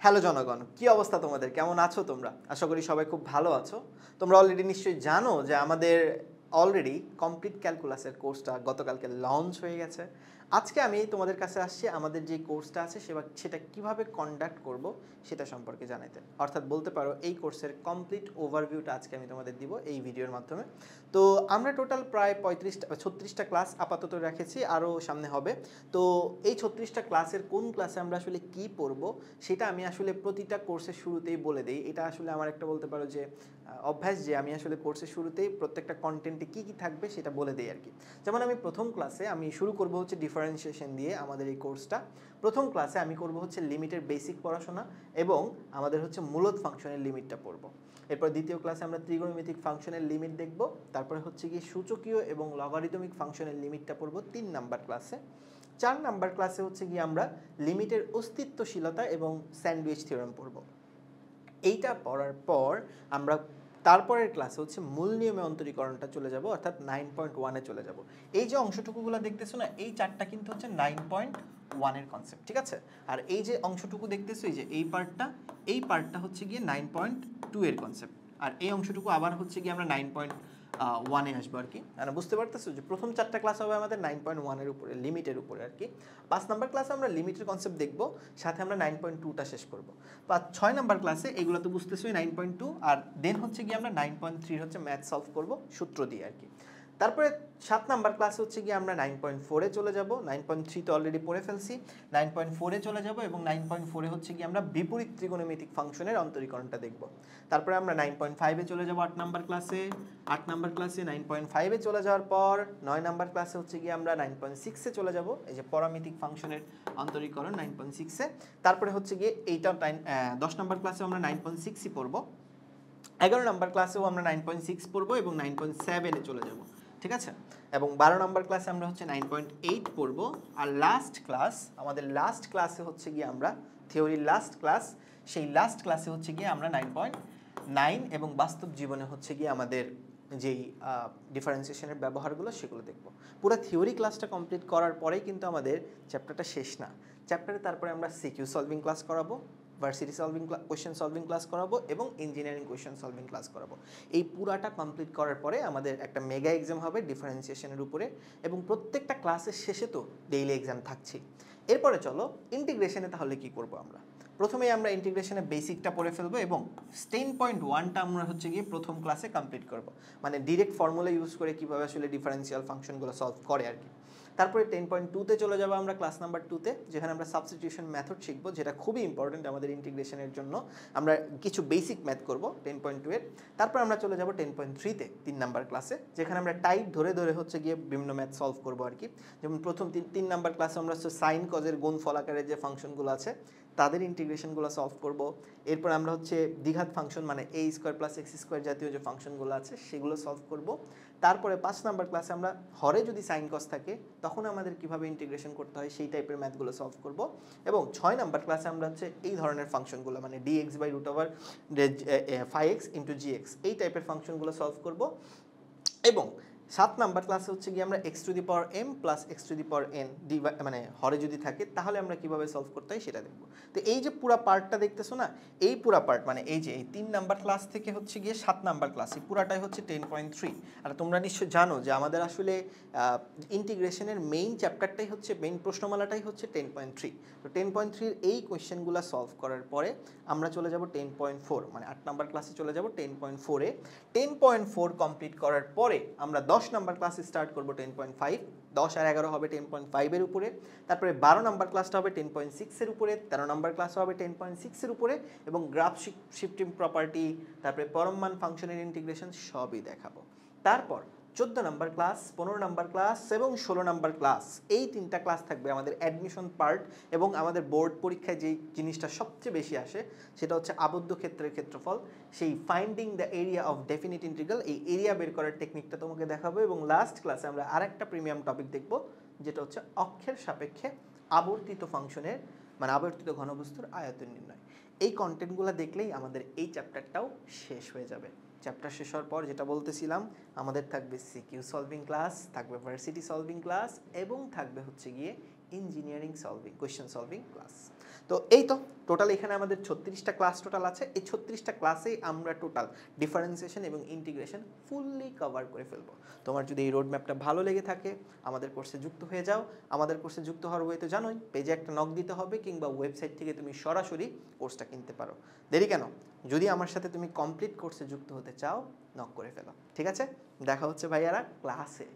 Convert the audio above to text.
Hello জনগণ, কি অবস্থা তোমাদের? কেমন আছো তোমরা? আশা করি সবাই খুব ভালো আছো। তোমরা অলরেডি নিশ্চয়ই জানো যে আমাদের অলরেডি কমপ্লিট ক্যালকুলাসের কোর্সটা গতকালকে লঞ্চ হয়ে গেছে। আজকে আমি তোমাদের কাছে আসছি আমাদের যে কোর্সটা আছে সেটা কিভাবে কন্ডাক্ট করব সেটা সম্পর্কে জানাতে। অর্থাৎ বলতে পারো এই কোর্সের কমপ্লিট ওভারভিউটা আজকে আমি তোমাদের দিব এই ভিডিওর মাধ্যমে। তো আমরা টোটাল প্রায় 36টা ক্লাস আপাতত রেখেছি, আরও সামনে হবে। তো এই 36টা ক্লাসের কোন ক্লাসে আমরা আসলে কি পড়ব সেটা আমি আসলে প্রতিটা কোর্সের শুরুতেই বলে দিই। এটা আসলে আমার একটা বলতে পারো যে অভ্যাস, যে আমি আসলে কোর্সের শুরুতেই প্রত্যেকটা কন্টেন্টে কী কী থাকবে সেটা বলে দিই আর কি। যেমন আমি প্রথম ক্লাসে আমি শুরু করব হচ্ছে ডিফারেন্সিয়েশন দিয়ে আমাদের এই কোর্সটা। প্রথম ক্লাসে আমি করব হচ্ছে লিমিটের বেসিক পড়াশোনা এবং আমাদের হচ্ছে মূলত ফাংশনের লিমিটটা পড়ব। এরপর দ্বিতীয় ক্লাসে আমরা ত্রিগোণমিতিক ফাংশনের লিমিট দেখব। তারপরে হচ্ছে কি সূচকীয় এবং লগারিদমিক ফাংশনের লিমিটটা পড়ব 3 নাম্বার ক্লাসে। 4 নাম্বার ক্লাসে হচ্ছে গিয়ে আমরা লিমিটের অস্তিত্বশীলতা এবং স্যান্ডউইচ থিওরেম পড়ব। এইটা পড়ার পর আমরা তারপরের ক্লাসে হচ্ছে মূল নিয়মে অন্তরীকরণটা চলে যাব, অর্থাৎ 9.1-এ চলে যাব। এই যে অংশটুকুগুলো দেখতেছো না, এই চারটা কিন্তু হচ্ছে 9.1-এর কনসেপ্ট, ঠিক আছে? আর এই যে অংশটুকু দেখতেছো, এই যে এই পার্টটা হচ্ছে গিয়ে 9.2-এর কনসেপ্ট। আর এই অংশটুকু আবার হচ্ছে গিয়ে আমরা 9.1-এ আসবো আর কি। মানে বুঝতে পারতেছো যে প্রথম 4টা ক্লাস হবে আমাদের 9.1-এর উপরে, লিমিটের উপরে আর কি। 5 নাম্বার ক্লাসে আমরা লিমিটের কনসেপ্ট দেখবো, সাথে আমরা 9.2টা শেষ করবো। 6 নাম্বার ক্লাসে এগুলো তো বুঝতেছোই 9.2, আর দেন হচ্ছে গিয়ে আমরা 9.3 হচ্ছে ম্যাথ সলভ করবো সূত্র দিয়ে আর কি। তারপরে 7 নাম্বার ক্লাসে হচ্ছে গিয়ে আমরা 9.4-এ চলে যাব। 9.3 তো অলরেডি পড়ে ফেলছি, 9.4-এ চলে যাব এবং 9.4-এ হচ্ছে গিয়ে আমরা বিপরীত ত্রিকোণমিতিক ফাংশনের অন্তরীকরণটা দেখব। তারপরে আমরা 9.5-এ চলে যাব 8 নাম্বার ক্লাসে। 8 নাম্বার ক্লাসে 9.5-এ চলে যাওয়ার পর 9 নাম্বার ক্লাসে হচ্ছে গিয়ে আমরা 9.6-এ চলে যাব, এই যে পরামিতিক ফাংশনের অন্তরীকরণ 9.6-এ। তারপরে হচ্ছে গিয়ে এইটা 10 নাম্বার ক্লাসে আমরা 9.6-ই পড়ব। 11 নাম্বার ক্লাসেও আমরা 9.6 পড়বো এবং 9.7-এ চলে যাব, ঠিক আছে? এবং 12 নাম্বার ক্লাসে আমরা হচ্ছে 9.8 পড়বো। আর আমাদের লাস্ট ক্লাসে হচ্ছে গিয়ে আমরা থিওরির লাস্ট ক্লাস, সেই লাস্ট ক্লাসে হচ্ছে গিয়ে আমরা 9.9 এবং বাস্তব জীবনে হচ্ছে গিয়ে আমাদের যেই ডিফারেন্সিয়েশনের ব্যবহারগুলো সেগুলো দেখব। পুরো থিওরি ক্লাসটা কমপ্লিট করার পরেই কিন্তু আমাদের চ্যাপ্টারটা শেষ না। চ্যাপ্টারে তারপরে আমরা সিকিউ সলভিং ক্লাস করাবো, ভার্সিটি কোয়েশ্চেন সলভিং ক্লাস করাবো এবং ইঞ্জিনিয়ারিং কোয়েশ্চেন সলভিং ক্লাস করাবো। এই পুরাটা কমপ্লিট করার পরে আমাদের একটা মেগা এক্সাম হবে ডিফারেন্সিয়েশনের উপরে, এবং প্রত্যেকটা ক্লাসের শেষে তো ডেইলি এক্সাম থাকছেই। এরপরে চলো ইন্টিগ্রেশনে তাহলে কি করব আমরা। প্রথমেই আমরা ইন্টিগ্রেশনের বেসিকটা পড়ে ফেলবো এবং 10.1টা আমরা হচ্ছে গিয়ে প্রথম ক্লাসে কমপ্লিট করব। মানে ডিরেক্ট ফর্মুলা ইউজ করে কীভাবে আসলে ডিফারেন্সিয়াল ফাংশনগুলো সলভ করে আর কি। তারপরে 10.2-তে চলে যাবো আমরা ক্লাস নাম্বার 2-তে, যেখানে আমরা সাবস্টিটিউশন মেথড শিখবো, যেটা খুবই ইম্পর্টেন্ট আমাদের ইন্টিগ্রেশনের জন্য। আমরা কিছু বেসিক ম্যাথ করব 10.2-এর। তারপর আমরা চলে যাব 10.3-তে 3 নাম্বার ক্লাসে, যেখানে আমরা টাইপ ধরে ধরে হচ্ছে গিয়ে বিভিন্ন ম্যাথ সলভ করবো আর কি। যেমন প্রথম 3 নাম্বার ক্লাসে আমরা হচ্ছে সাইন কজের গুণফল আকারের যে ফাংশনগুলো আছে তাদের ইন্টিগ্রেশনগুলো সলভ করব। এরপর আমরা হচ্ছে দ্বিঘাত ফাংশন মানে a² + x² জাতীয় যে ফাংশনগুলো আছে সেগুলো সলভ করব। তারপরে 5 নাম্বার ক্লাসে আমরা হরে যদি সাইন কস থাকে তখন আমাদের কিভাবে ইন্টিগ্রেশন করতে হয় সেই টাইপের ম্যাথগুলো সলভ করব। এবং 6 নাম্বার ক্লাসে আমরা হচ্ছে এই ধরনের ফাংশনগুলো মানে dx/√5x * gx এই টাইপের ফাংশনগুলো সলভ করব। এবং 7 নাম্বার ক্লাসে হচ্ছে গিয়ে আমরা x⁴m + x⁴n মানে হরে যদি থাকে তাহলে আমরা কিভাবে সলভ করতে হয় সেটা দেখব। তো এই যে পুরো পার্টটা দেখতেছো না, এই পুরো পার্ট মানে এই যে এই 3 নাম্বার ক্লাস থেকে হচ্ছে গিয়ে 7 নাম্বার ক্লাস, এই পুরাটাই হচ্ছে 10.3। আর তোমরা নিশ্চয়ই জানো যে আমাদের আসলে ইন্টিগ্রেশনের মেইন চ্যাপ্টারটাই হচ্ছে, মেইন প্রশ্নমালাটাই হচ্ছে 10.3। তো 10.3-র এই কোয়েশ্চেনগুলো সলভ করার পরে আমরা চলে যাব 10.4, মানে 8 নাম্বার ক্লাসে চলে যাব 10.4-এ। 10.4 কমপ্লিট করার পরে আমরা 10 নাম্বার ক্লাসে স্টার্ট করব 10.5। 10 আর 11 হবে 10.5-এর উপরে। তারপরে 12 নাম্বার ক্লাসটা হবে 10.6-এর উপরে। 13 নাম্বার ক্লাস হবে 10.6-এর উপরে এবং গ্রাফ শিফটিং প্রপার্টি, তারপরে পরম মান ফাংশনের ইন্টিগ্রেশন সবই দেখাবো। তারপর 14 নাম্বার ক্লাস, 15 নাম্বার ক্লাস এবং 16 নাম্বার ক্লাস, এই 3টা ক্লাস থাকবে আমাদের অ্যাডমিশন পার্ট। এবং আমাদের বোর্ড পরীক্ষায় যেই জিনিসটা সবচেয়ে বেশি আসে সেটা হচ্ছে আবদ্ধ ক্ষেত্রের ক্ষেত্রফল, সেই finding the area of definite integral, এই এরিয়া বের করার টেকনিকটা তোমাকে দেখাবো। এবং লাস্ট ক্লাসে আমরা আরেকটা প্রিমিয়াম টপিক দেখব, যেটা হচ্ছে অক্ষের সাপেক্ষে আবর্তিত ফাংশনের মানে আবর্তিত ঘনবস্তুর আয়তন নির্ণয়। এই কন্টেন্টগুলো দেখলেই আমাদের এই চ্যাপ্টারটাও শেষ হয়ে যাবে। চ্যাপ্টার শেষ হওয়ার পর যেটা বলতেছিলাম, আমাদের থাকবে সিকিউ সলভিং ক্লাস, থাকবে ভার্সিটি সলভিং ক্লাস এবং থাকবে হচ্ছে গিয়ে ইঞ্জিনিয়ারিং কোয়েশ্চেন সলভিং ক্লাস। তো এই তো টোটাল এখানে আমাদের 36টা ক্লাস টোটাল আছে। এই 36টা ক্লাসেই আমরা টোটাল ডিফারেন্সিয়েশন এবং ইন্টিগ্রেশন ফুললি কভার করে ফেলবো। তোমার যদি এই রোড ম্যাপটা ভালো লেগে থাকে আমাদের কোর্সে যুক্ত হয়ে যাও। আমাদের কোর্সে যুক্ত হওয়ার ওয়ে তো জানোই, পেজে একটা নক দিতে হবে কিংবা ওয়েবসাইট থেকে তুমি সরাসরি কোর্সটা কিনতে পারো। দেরি কেন? যদি আমার সাথে তুমি কমপ্লিট কোর্সে যুক্ত হতে চাও নক করে ফেলো। ঠিক আছে, দেখা হচ্ছে ভাইয়ারা ক্লাসে।